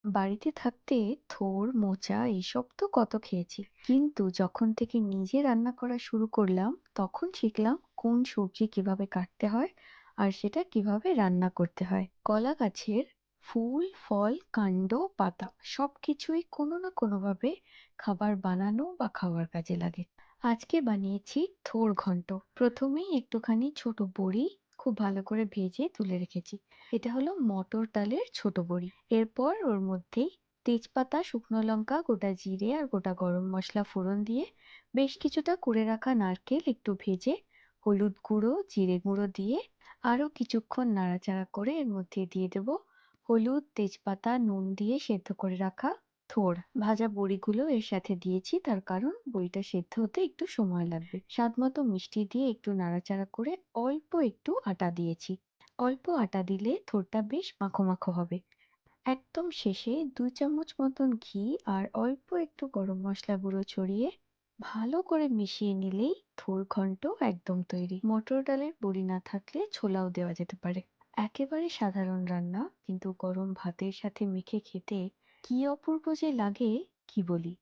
বাড়িতে থাকতে থোড়, মোচা এসব তো কত খেয়েছি। কিন্তু যখন থেকে নিজে রান্না করা শুরু করলাম, তখন শিখলাম কোন সবজি কিভাবে কাটতে হয় আর সেটা কিভাবে রান্না করতে হয়। কলা গাছের ফুল, ফল, কাণ্ড, পাতা সবকিছুই কোনো না কোনোভাবে খাবার বানানো বা খাওয়ার কাজে লাগে। আজকে বানিয়েছি থোড় ঘন্ট। প্রথমেই একটুখানি ছোট বড়ি খুব ভালো করে ভেজে তুলে রেখেছি। এটা হলো মটর ডালের ছোট বড়ি। এরপর ওর মধ্যেই তেজপাতা, শুকনো লঙ্কা, গোটা জিরে আর গোটা গরম মসলা ফোড়ন দিয়ে বেশ কিছুটা কুড়ে রাখা নারকেল একটু ভেজে হলুদ গুঁড়ো, জিরে গুঁড়ো দিয়ে আরো কিছুক্ষণ নাড়াচাড়া করে এর মধ্যে দিয়ে দেব হলুদ, তেজপাতা, নুন দিয়ে সেদ্ধ করে রাখা থোড়। ভাজা বড়িগুলো এর সাথে দিয়েছি, তার কারণ বড়িটা সেদ্ধ হতে একটু সময় লাগবে। স্বাদ মতো মিষ্টি দিয়ে একটু নাড়াচাড়া করে অল্প একটু আটা দিয়েছি। অল্প আটা দিলে থোড়টা বেশ মাখো মাখো হবে। একদম শেষে 2 চামচ মতন ঘি আর অল্প একটু গরম মশলা গুঁড়ো ছড়িয়ে ভালো করে মিশিয়ে নিলেই থোড় ঘন্ট একদম তৈরি। মটর ডালের বড়ি না থাকলে ছোলাও দেওয়া যেতে পারে। একেবারে সাধারণ রান্না, কিন্তু গরম ভাতের সাথে মেখে খেতে কি অপূর্ব যে লাগে, কি বলি।